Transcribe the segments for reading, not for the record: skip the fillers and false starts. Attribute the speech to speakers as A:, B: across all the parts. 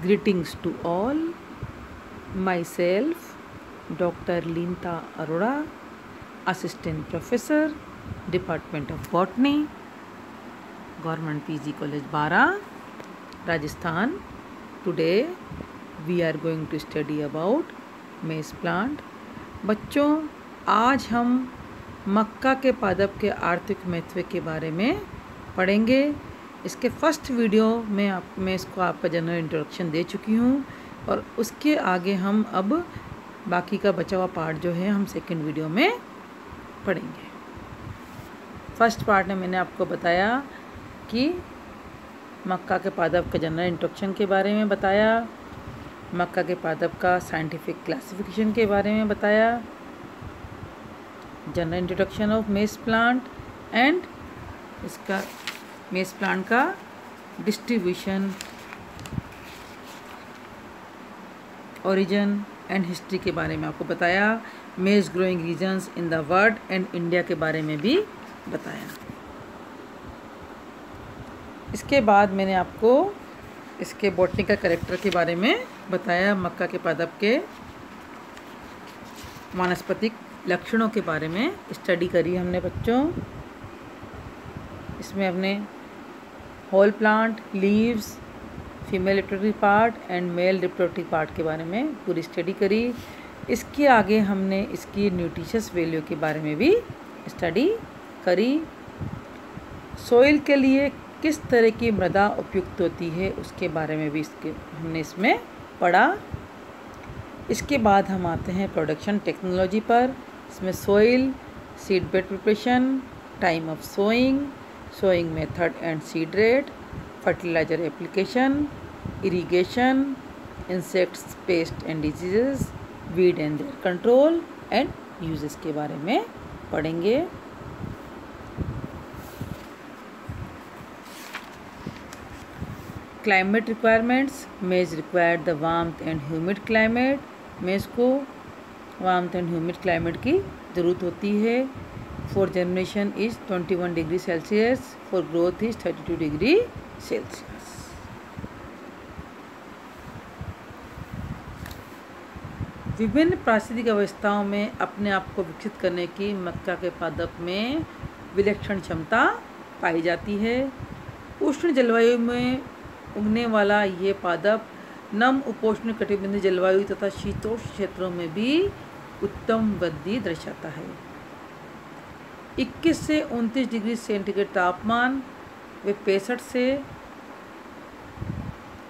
A: Greetings to all. Myself, Dr. Linta Arora, Assistant Professor, Department of Botany, Government PG College Bara, Rajasthan. Today we are going to study about maize plant. बच्चों, आज हम मक्का के पादप के आर्थिक महत्व के बारे में पढ़ेंगे। इसके फर्स्ट वीडियो में मैं इसको आपका जनरल इंट्रोडक्शन दे चुकी हूँ और उसके आगे हम अब बाकी का बचा हुआ पार्ट जो है हम सेकंड वीडियो में पढ़ेंगे। फर्स्ट पार्ट में मैंने आपको बताया कि मक्का के पादप का जनरल इंट्रोडक्शन के बारे में बताया, मक्का के पादप का साइंटिफिक क्लासिफिकेशन के बारे में बताया, general introduction of maize plant and इसका मेज प्लांट का डिस्ट्रीब्यूशन, ओरिजिन एंड हिस्ट्री के बारे में आपको बताया, maize growing regions in the world and India के बारे में भी बताया। इसके बाद मैंने आपको इसके बॉटनिकल कैरेक्टर के बारे में बताया, मक्का के पादप के वानस्पतिक लक्षणों के बारे में स्टडी करी हमने बच्चों। इसमें हमने whole plant, leaves, female reproductive part and male reproductive part के बारे में पूरी स्टडी करी। इसके आगे हमने इसकी न्यूट्रिशियस वैल्यू के बारे में भी स्टडी करी। सोइल के लिए किस तरह की मृदा उपयुक्त होती है उसके बारे में भी हमने इसमें पढ़ा। इसके बाद हम आते हैं प्रोडक्शन टेक्नोलॉजी पर। इसमें soil, seed bed preparation, time of sowing, sowing method and seed rate, fertiliser application, irrigation, insects, pest and diseases, weed and their control and uses के बारे में पढ़ेंगे। Climate requirements, maize required the warmth and humid climate. Maize को warmth and humid climate की ज़रूरत होती है। For germination is 21 degree Celsius, for growth is 32 degree Celsius. विभिन्न पारिस्थितिक अवस्थाओं में अपने आप को विकसित करने की मक्का के पादप में विलक्षण क्षमता पाई जाती है। उष्ण जलवायु में उगने वाला ये पादप नम उपोष्ण कटिबंधीय जलवायु तथा शीतोष्ण क्षेत्रों में भी उत्तम वृद्धि दर्शाता है। 21 से 29 डिग्री सेंटीग्रेड तापमान व 21 से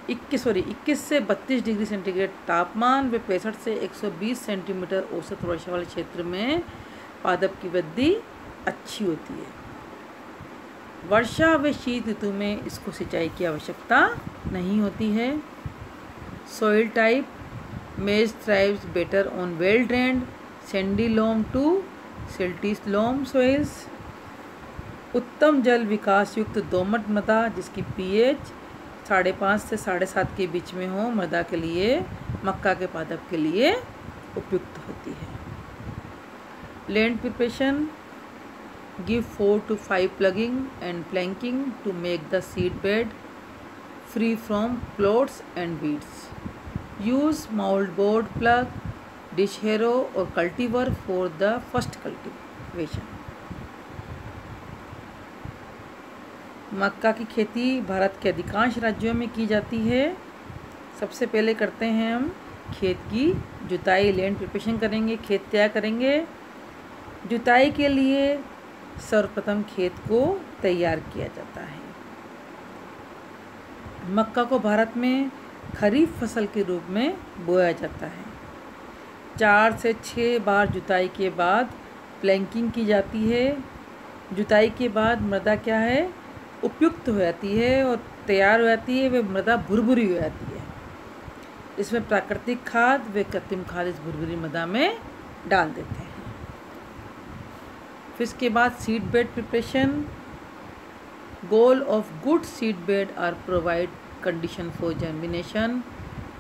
A: 32 डिग्री सेंटीग्रेड तापमान व 65 से 120 सेंटीमीटर औसत वर्षा वाले क्षेत्र में पादप की वृद्धि अच्छी होती है। वर्षा व शीत ऋतु में इसको सिंचाई की आवश्यकता नहीं होती है। Soil type, maize thrives better on well drained sandy loam to silty loam soils. उत्तम जल विकास युक्त दोमट मृदा जिसकी पीएच 5.5 से 7.5 के बीच में हो, मृदा के लिए मक्का के पादप के लिए उपयुक्त होती है। Land preparation, give 4 to 5 plugging and planking to make the seed bed free from clods and weeds. Use moldboard plug, dish harrow or cultivar for the first cultivation. मक्का की खेती भारत के अधिकांश राज्यों में की जाती है। सबसे पहले करते हैं हम खेत की जुताई, लैंड प्रिपरेशन करेंगे, खेत तैयार करेंगे। जुताई के लिए सर्वप्रथम खेत को तैयार किया जाता है। मक्का को भारत में खरीफ फसल के रूप में बोया जाता है। 4 से 6 बार जुताई के बाद प्लैंकिंग की जाती है। जुताई के बाद मृदा क्या है, उपयुक्त हो जाती है और तैयार हो जाती है, वह मृदा भुरभुरी हो जाती है। इसमें प्राकृतिक खाद व कृत्रिम खाद इस भुरभुरी मृदा में डाल देते हैं। फिर इसके बाद seed bed preparation. Goal of good seed bed are provide condition for germination,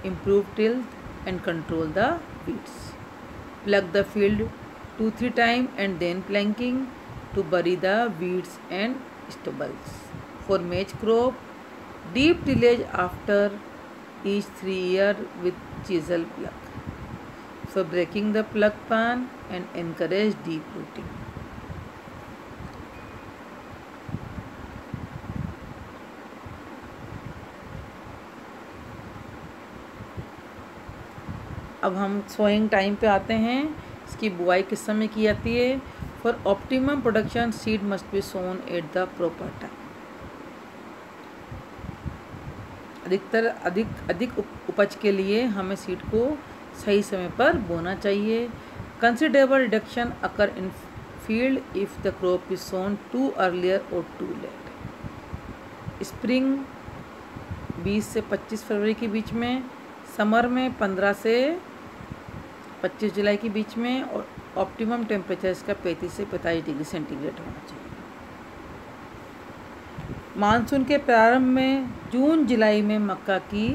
A: improve tilth and control the weeds. Plug the field 2-3 times and then planking to bury the weeds and stubbles. For maize crop, deep tillage after each 3 years with chisel plug. So breaking the plug pan and encourage deep rooting. अब हम sowing time पे आते हैं। इसकी बुआई किस समय की जाती है? For optimum production seed must be sown at the proper time. अधिक उपज के लिए हमें सीड को सही समय पर बोना चाहिए। Considerable reduction occur in field if the crop is sown too earlier और टू लेट। स्प्रिंग 20 से 25 फरवरी के बीच में, समर में 15 से 25 जुलाई के बीच में, और ऑप्टिमम टेम्परेचर इसका 35 से 45 डिग्री सेंटीग्रेड होना चाहिए। मानसून के प्रारंभ में जून जुलाई में मक्का की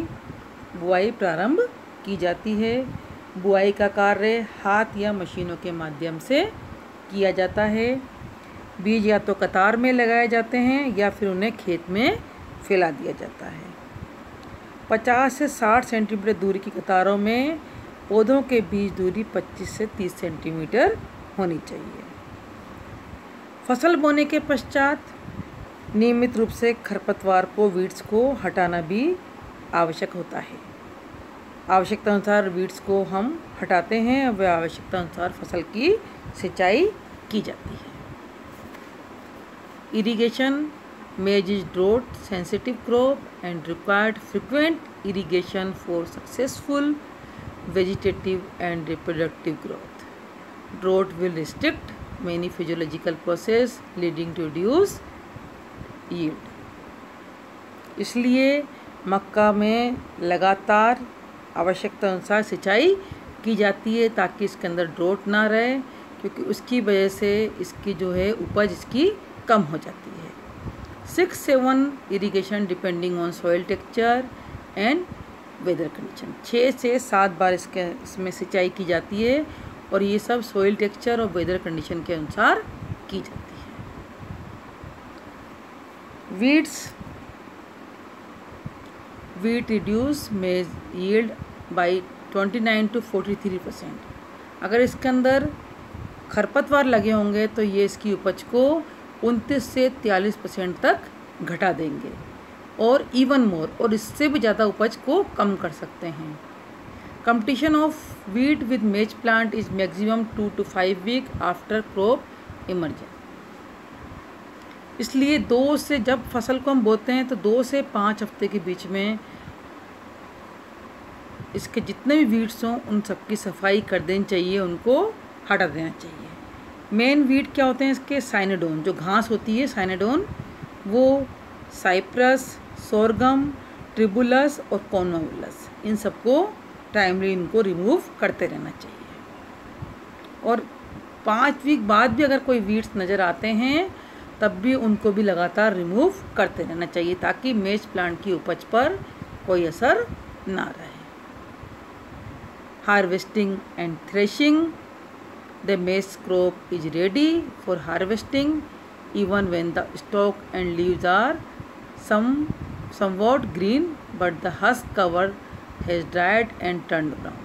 A: बुआई प्रारंभ की जाती है। बुआई का कार्य हाथ या मशीनों के माध्यम से किया जाता है। बीज या तो कतार में लगाए जाते हैं या फिर उन्हें खेत में फैला दिया जाता है। 50 से 60 सेंटीमीटर दूरी की कतारों में पौधों के बीच दूरी 25 से 30 सेंटीमीटर होनी चाहिए। फसल बोने के पश्चात नियमित रूप से खरपतवार को वीड्स को हटाना भी आवश्यक होता है। आवश्यकता अनुसार वीड्स को हम हटाते हैं व आवश्यकता अनुसार फसल की सिंचाई की जाती है। Irrigation maize is drought sensitive crop and required frequent irrigation for successful vegetative and reproductive growth. Drought will restrict many physiological process leading to reduce yield. इसलिए मक्का में लगातार आवश्यकता अनुसार सिंचाई की जाती है ताकि इसके अंदर ड्रोट ना रहे, क्योंकि उसकी वजह से इसकी जो है उपज इसकी कम हो जाती है। 6-7 irrigation depending on soil texture and weather condition. 6 से 7 बार इसमें सिंचाई की जाती है और ये सब सॉइल टेक्सचर और वेदर कंडीशन के अनुसार की जाती है। वीट रिड्यूस मेज यील्ड बाई 29 to 43%। अगर इसके अंदर खरपतवार लगे होंगे तो ये इसकी उपज को 29 से 43% तक घटा देंगे और इवन मोर, और इससे भी ज़्यादा उपज को कम कर सकते हैं। Competition of weed with maize plant is maximum 2 to 5 week after crop emergence. इसलिए 2 से जब फसल को हम बोते हैं तो 2 से 5 हफ्ते के बीच में इसके जितने भी वीड्स हों उन सबकी सफाई कर देनी चाहिए, उनको हटा देना चाहिए। मेन वीड क्या होते हैं इसके? साइनेडोन, जो घास होती है साइनेडोन, वो साइप्रस, सोरगम, ट्रिबुलस और कॉन्वावुलस, इन सबको टाइमली इनको रिमूव करते रहना चाहिए। और 5 वीक बाद भी अगर कोई वीड्स नज़र आते हैं तब भी उनको भी लगातार रिमूव करते रहना चाहिए ताकि मेज प्लांट की उपज पर कोई असर ना रहे। Harvesting and threshing. द मेज crop is ready for harvesting even when the stalk and leaves are somewhat green but the husk cover has dried and turned brown।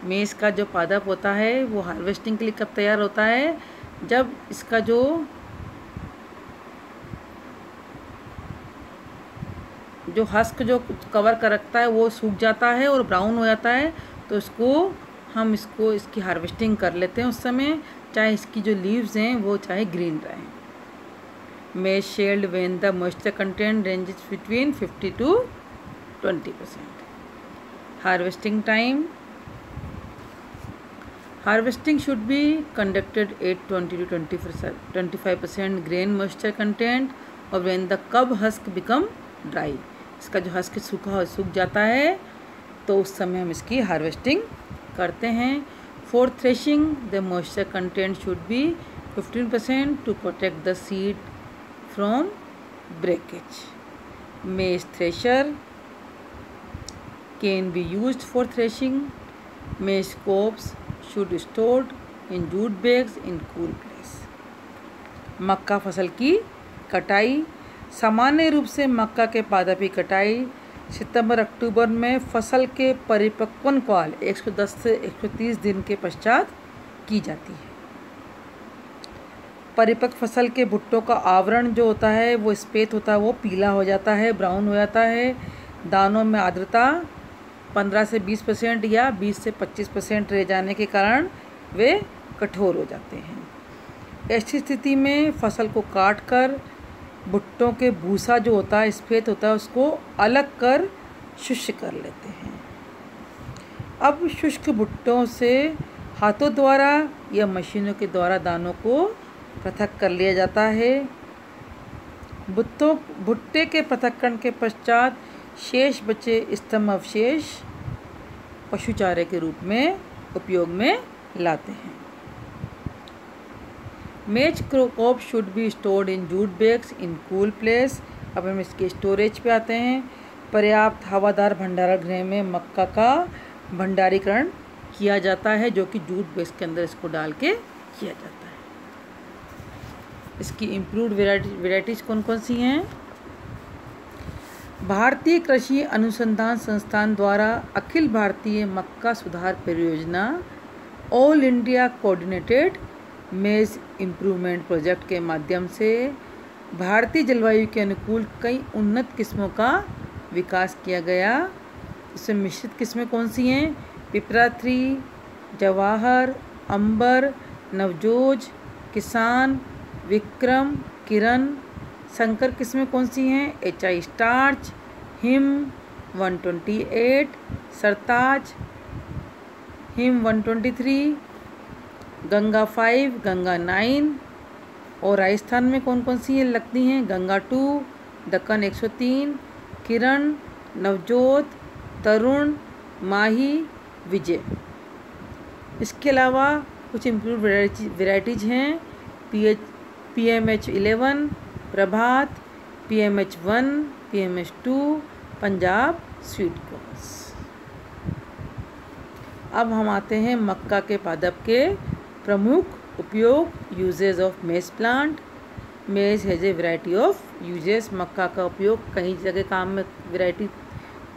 A: मेज का जो पादप होता है वो हार्वेस्टिंग के लिए कब तैयार होता है? जब इसका जो हस्क जो कवर कर रखता है वो सूख जाता है और ब्राउन हो जाता है, तो हम इसकी हार्वेस्टिंग कर लेते हैं उस समय, चाहे इसकी जो लीव्स हैं वो चाहे ग्रीन रहें। मेज shelled when the moisture content ranges between 50 to 20%। Harvesting time. Harvesting should be conducted at 20 to 25% grain moisture content और व्हेन द कब हस्क बिकम ड्राई। इसका जो हस्क सूख जाता है तो उस समय हम इसकी हार्वेस्टिंग करते हैं। For threshing, the moisture content should be 15% to protect the seed from breakage. Maize thresher can be used for threshing. Maize cobs should be stored in jute bags in cool place. मक्का फसल की कटाई। सामान्य रूप से मक्का के पादप की कटाई सितंबर अक्टूबर में फसल के परिपक्वन काल 110 से 130 दिन के पश्चात की जाती है। परिपक्व फसल के भुट्टों का आवरण जो होता है वो सफ़ेद होता है, वो पीला हो जाता है, ब्राउन हो जाता है। दानों में आर्द्रता 15 से 20% या 20 से 25% रह जाने के कारण वे कठोर हो जाते हैं। ऐसी स्थिति में फसल को काट कर भुट्टों के भूसा जो होता है सफ़ेद होता है उसको अलग कर शुष्क कर लेते हैं। अब शुष्क भुट्टों से हाथों द्वारा या मशीनों के द्वारा दानों को पृथक कर लिया जाता है। भुट्टे के पृथक्करण के पश्चात शेष बचे स्तंभ अवशेष पशु चारे के रूप में उपयोग में लाते हैं। मेज crop should be stored in jute bags in cool place. अब हम इसके स्टोरेज पे आते हैं। पर्याप्त हवादार भंडारण गृह में मक्का का भंडारीकरण किया जाता है, जो कि जूट बैग्स के अंदर इसको डाल के किया जाता है। इसकी इम्प्रूव्ड वेराइटीज़ कौन कौन सी हैं? भारतीय कृषि अनुसंधान संस्थान द्वारा अखिल भारतीय मक्का सुधार परियोजना ऑल इंडिया कोऑर्डिनेटेड मेज इम्प्रूवमेंट प्रोजेक्ट के माध्यम से भारतीय जलवायु के अनुकूल कई उन्नत किस्मों का विकास किया गया। इसमें मिश्रित किस्में कौन सी हैं? पिपरा 3, जवाहर, अंबर, नवजोज, किसान, विक्रम, किरण। संकर किस्में कौन सी हैं? HI स्टार्च, हिम 128, सरताज, हिम 123, गंगा 5, गंगा 9। और राजस्थान में कौन कौन सी लगती हैं? गंगा 2, दक्कन 103, किरण, नवजोत, तरुण, माही, विजय। इसके अलावा कुछ इम्प्रूव वेराइटीज़ हैं। PMH 11, प्रभात, PMH 1, PMH 2, Punjab sweet corns. अब हम आते हैं मक्का के पादप के प्रमुख उपयोग। Usages of maize plant. Maize has a variety of usages. मक्का का उपयोग कई जगह काम में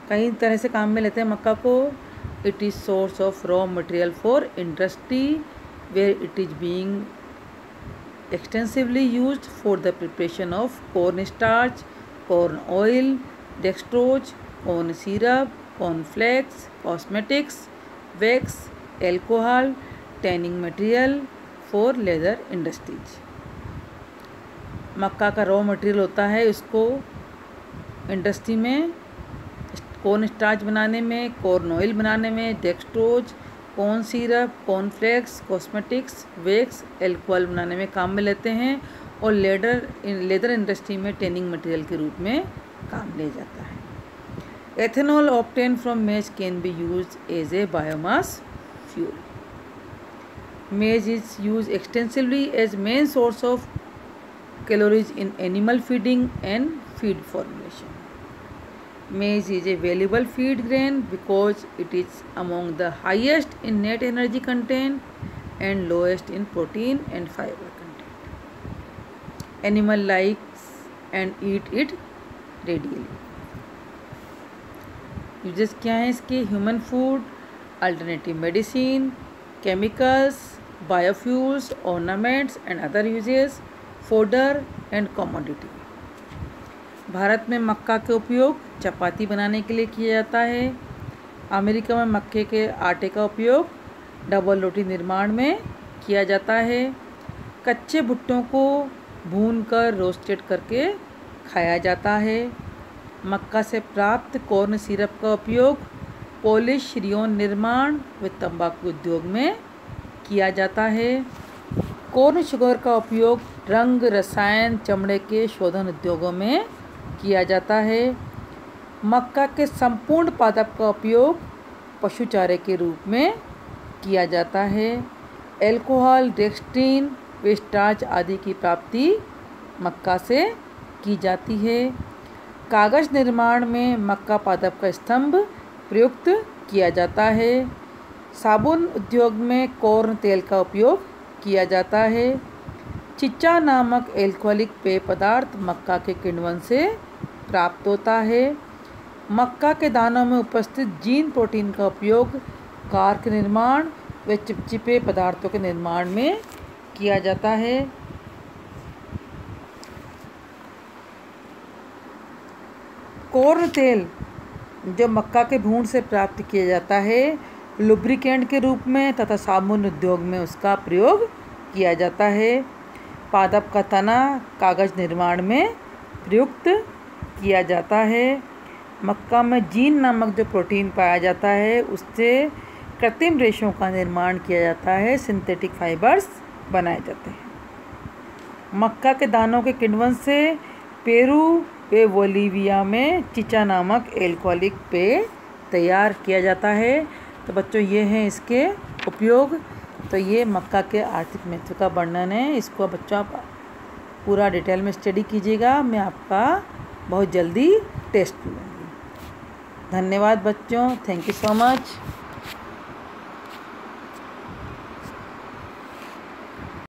A: कई तरह से काम में लेते हैं मक्का को। It is source of raw material for industry where it is being extensively used for the preparation of corn starch, corn oil, dextrose, corn syrup, corn flakes, cosmetics, wax, alcohol, tanning material for leather industries। मक्का का raw material होता है, उसको industry में corn starch बनाने में, corn oil बनाने में, dextrose, corn syrup, cornflakes, cosmetics, wax, alcohol बनाने में काम में लेते हैं। और लेदर इंडस्ट्री में टेनिंग मटेरियल के रूप में काम लिया जाता है। Ethanol obtain from maize can be used as a biomass fuel. Maize is use extensively as main source of calories in animal feeding and feed formulation. Maize is a valuable feed grain because it is among the highest in net energy content and lowest in protein and fiber content. Animal likes and eat it readily. Uses क्या हैं इसके? Human food, alternative medicine, chemicals, biofuels, ornaments and other uses, fodder and commodity. Bharat में मक्का के उपयोग चपाती बनाने के लिए किया जाता है। अमेरिका में मक्के के आटे का उपयोग डबल रोटी निर्माण में किया जाता है। कच्चे भुट्टों को भूनकर रोस्टेड करके खाया जाता है। मक्का से प्राप्त कॉर्न सिरप का उपयोग पॉलिश, रियोन निर्माण व तंबाकू उद्योग में किया जाता है। कॉर्न शुगर का उपयोग रंग, रसायन, चमड़े के शोधन उद्योगों में किया जाता है। मक्का के संपूर्ण पादप का उपयोग पशु चारे के रूप में किया जाता है। एल्कोहल, डेक्सट्रीन व स्टार्च आदि की प्राप्ति मक्का से की जाती है। कागज़ निर्माण में मक्का पादप का स्तंभ प्रयुक्त किया जाता है। साबुन उद्योग में कॉर्न तेल का उपयोग किया जाता है। चिच्चा नामक एल्कोहलिक पेय पदार्थ मक्का के किण्वन से प्राप्त होता है। मक्का के दानों में उपस्थित जीन प्रोटीन का उपयोग कार के निर्माण व चिपचिपे पदार्थों के निर्माण में किया जाता है। कॉर्न तेल जो मक्का के भून से प्राप्त किया जाता है लुब्रिकेंट के रूप में तथा साबुन उद्योग में उसका प्रयोग किया जाता है। पादप का तना कागज़ निर्माण में प्रयुक्त किया जाता है। मक्का में जीन नामक जो प्रोटीन पाया जाता है उससे कृत्रिम रेशों का निर्माण किया जाता है, सिंथेटिक फाइबर्स बनाए जाते हैं। मक्का के दानों के किण्वन से पेरू व बोलीविया में चिचा नामक एल्कोहलिक पेय तैयार किया जाता है। तो बच्चों ये हैं इसके उपयोग। तो ये मक्का के आर्थिक महत्व का वर्णन है। इसको बच्चों आप पूरा डिटेल में स्टडी कीजिएगा। मैं आपका बहुत जल्दी टेस्ट लूँगी। धन्यवाद बच्चों, थैंक यू सो मच।